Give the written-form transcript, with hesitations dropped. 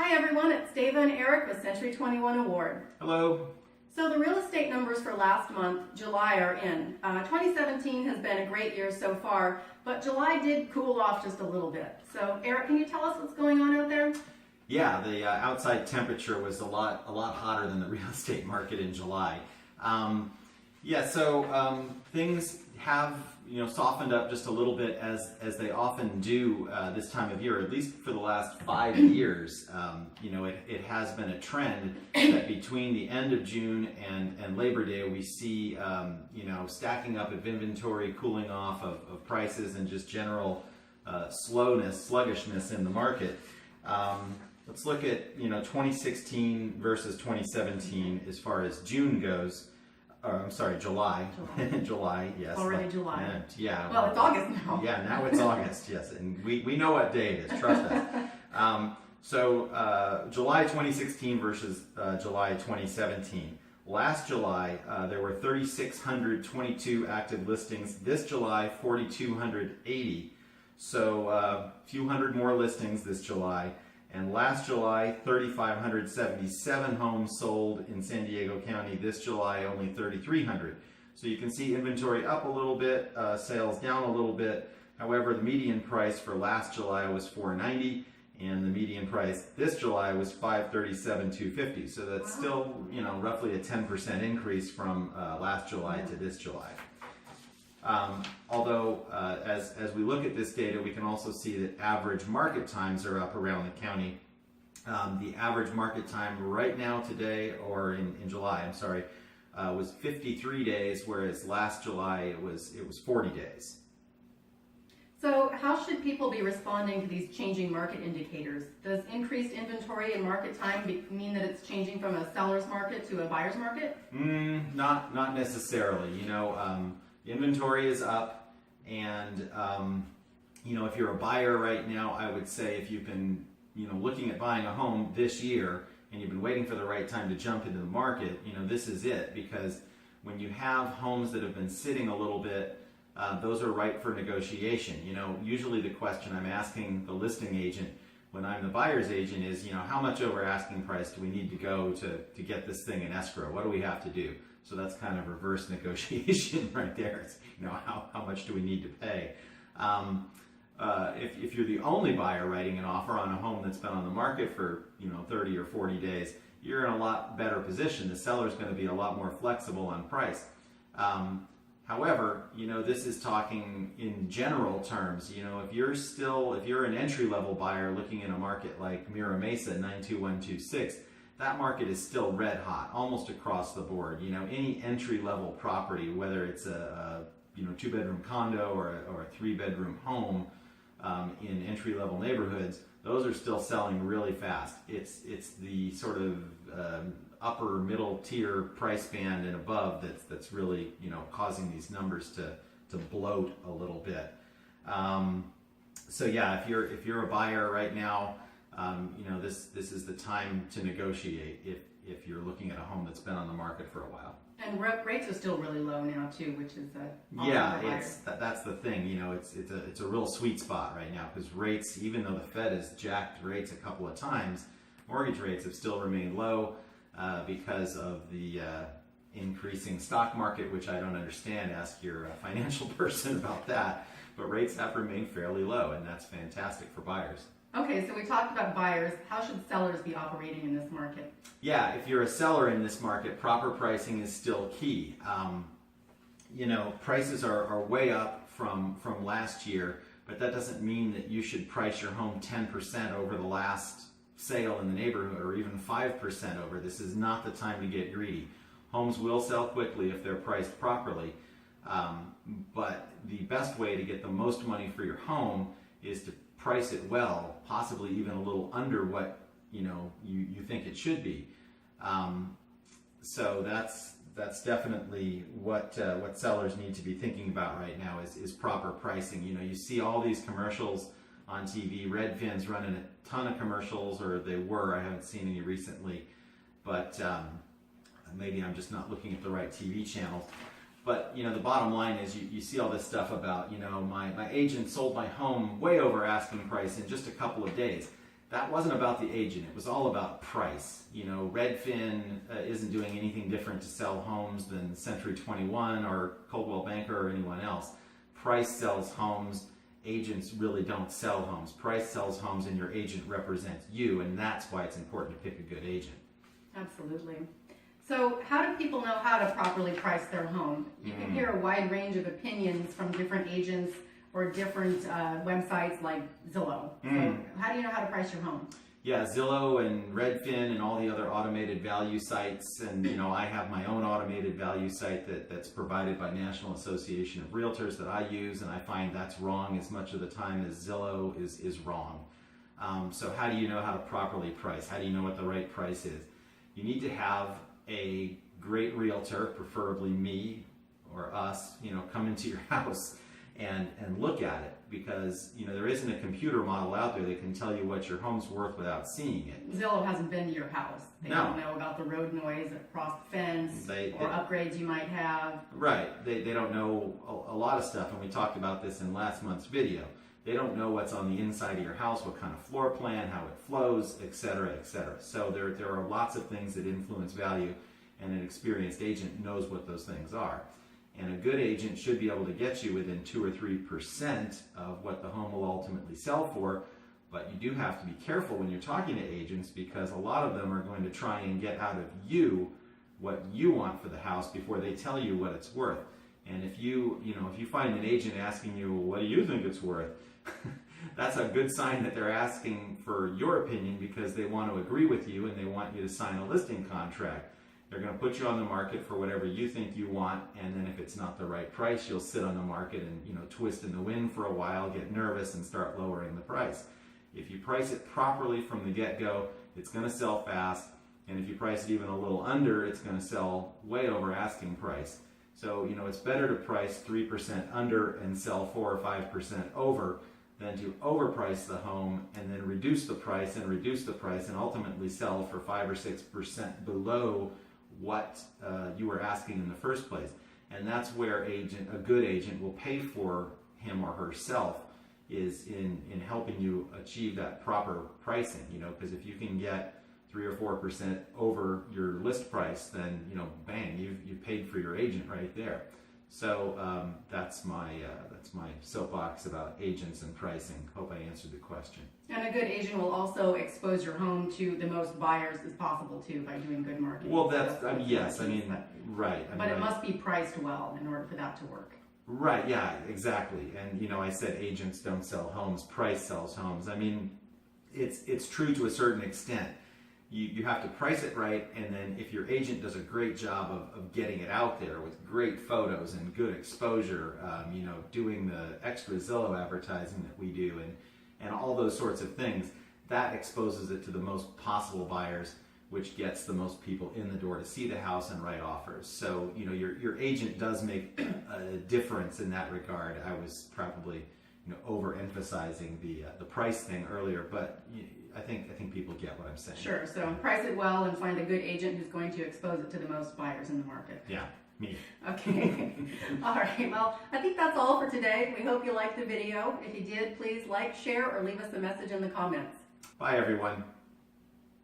Hi everyone, it's Deva and Eric with Century 21 Award. Hello. So the real estate numbers for last month, July, are in. 2017 has been a great year so far, but July did cool off just a little bit. So Eric, can you tell us what's going on out there? Yeah, the outside temperature was a lot hotter than the real estate market in July. Things have softened up just a little bit as they often do this time of year. At least for the last 5 years, it has been a trend that between the end of June and Labor Day we see stacking up of inventory, cooling off of prices, and just general sluggishness in the market. Let's look at 2016 versus 2017 as far as June goes. I'm sorry, July. July, yes. Already July. Yeah. Well, it's August now. Yeah, now it's August, yes. And we know what day it is, trust us. July 2016 versus July 2017. Last July, there were 3,622 active listings. This July, 4,280. So a few hundred more listings this July. And last July, 3,577 homes sold in San Diego County. This July, only 3,300. So you can see inventory up a little bit, sales down a little bit. However, the median price for last July was $490, and the median price this July was $537,250. So that's still, roughly a 10% increase from last July to this July. Although, as we look at this data, we can also see that average market times are up around the county. The average market time right now today, or in July, I'm sorry, was 53 days, whereas last July it was 40 days. So how should people be responding to these changing market indicators? Does increased inventory and market time mean that it's changing from a seller's market to a buyer's market? Not necessarily. Inventory is up, and if you're a buyer right now, I would say if you've been looking at buying a home this year and you've been waiting for the right time to jump into the market, this is it, because when you have homes that have been sitting a little bit, those are ripe for negotiation. Usually the question I'm asking the listing agent when I'm the buyer's agent is, how much over asking price do we need to go to get this thing in escrow? What do we have to do? So that's kind of reverse negotiation right there. It's, how much do we need to pay? If you're the only buyer writing an offer on a home that's been on the market for 30 or 40 days, you're in a lot better position. The seller's going to be a lot more flexible on price. However, this is talking in general terms. If you're an entry-level buyer looking in a market like Mira Mesa 92126, that market is still red hot, almost across the board. Any entry-level property, whether it's a 2-bedroom condo or a 3-bedroom home in entry-level neighborhoods, those are still selling really fast. It's the sort of upper middle tier price band and above that's really causing these numbers to bloat a little bit. If you're a buyer right now, this is the time to negotiate if you're looking at a home that's been on the market for a while. And rates are still really low now too, which is that's the thing. It's a real sweet spot right now, because rates, even though the Fed has jacked rates a couple of times, mortgage rates have still remained low because of the increasing stock market, which I don't understand. Ask your financial person about that. But rates have remained fairly low, and that's fantastic for buyers. Okay, so we talked about buyers. How should sellers be operating in this market? Yeah, if you're a seller in this market, proper pricing is still key. Prices are way up from last year, but that doesn't mean that you should price your home 10% over the last sale in the neighborhood, or even 5% over. This is not the time to get greedy. Homes will sell quickly if they're priced properly, but the best way to get the most money for your home is to price it well, possibly even a little under what you think it should be. So that's definitely what sellers need to be thinking about right now is proper pricing. You see all these commercials on TV. Redfin's running a ton of commercials, or they were. I haven't seen any recently, but maybe I'm just not looking at the right TV channels. But the bottom line is you see all this stuff about my agent sold my home way over asking price in just a couple of days. that wasn't about the agent. It was all about price. You know, Redfin isn't doing anything different to sell homes than Century 21 or Coldwell Banker or anyone else. Price sells homes. Agents really don't sell homes. Price sells homes, and your agent represents you, and that's why it's important to pick a good agent. Absolutely. So how do people know how to properly price their home? You can hear a wide range of opinions from different agents or different websites like Zillow. So how do you know how to price your home? Yeah, Zillow and Redfin and all the other automated value sites, and you know, I have my own automated value site that's provided by National Association of Realtors that I use, and I find that's wrong as much of the time as Zillow is wrong. So how do you know how to properly price? How do you know what the right price is? You need to have a great realtor, preferably me or us, you know, come into your house and look at it, because you know, there isn't a computer model out there that can tell you what your home's worth without seeing it. Zillow hasn't been to your house. They don't know about the road noise across the fence or upgrades you might have. Right. They don't know a lot of stuff, and we talked about this in last month's video. They don't know what's on the inside of your house, what kind of floor plan, how it flows, etc., etc. So there are lots of things that influence value, and an experienced agent knows what those things are. And a good agent should be able to get you within 2 or 3% of what the home will ultimately sell for. But you do have to be careful when you're talking to agents, because a lot of them are going to try and get out of you what you want for the house before they tell you what it's worth. And if you find an agent asking you, well, what do you think it's worth? That's a good sign that they're asking for your opinion because they want to agree with you and they want you to sign a listing contract. They're going to put you on the market for whatever you think you want, and then if it's not the right price, you'll sit on the market and, you know, twist in the wind for a while, get nervous, and start lowering the price. If you price it properly from the get-go, it's going to sell fast, and if you price it even a little under, it's going to sell way over asking price. So, you know, it's better to price 3% under and sell 4 or 5% over than to overprice the home and then reduce the price and ultimately sell for 5 or 6% below what you were asking in the first place. And that's where a good agent will pay for him or herself, is in helping you achieve that proper pricing, you know, because if you can get 3 or 4% over your list price, then, you know, bang, you've paid for your agent right there. So that's my soapbox about agents and pricing. Hope I answered the question. And a good agent will also expose your home to the most buyers as possible too by doing good marketing. Well, that's yes, I mean, right. But it must be priced well in order for that to work. Right. Yeah. Exactly. And you know, I said agents don't sell homes. Price sells homes. I mean, it's true to a certain extent. You have to price it right, and then if your agent does a great job of getting it out there with great photos and good exposure, you know, doing the extra Zillow advertising that we do and all those sorts of things, that exposes it to the most possible buyers, which gets the most people in the door to see the house and write offers. So, you know, your agent does make a difference in that regard. I was probably, you know, overemphasizing the price thing earlier, but I think people get what I'm saying. Sure. So price it well and find a good agent who's going to expose it to the most buyers in the market. Yeah, me. Okay. All right. Well, I think that's all for today. We hope you liked the video. If you did, please like, share, or leave us a message in the comments. Bye, everyone.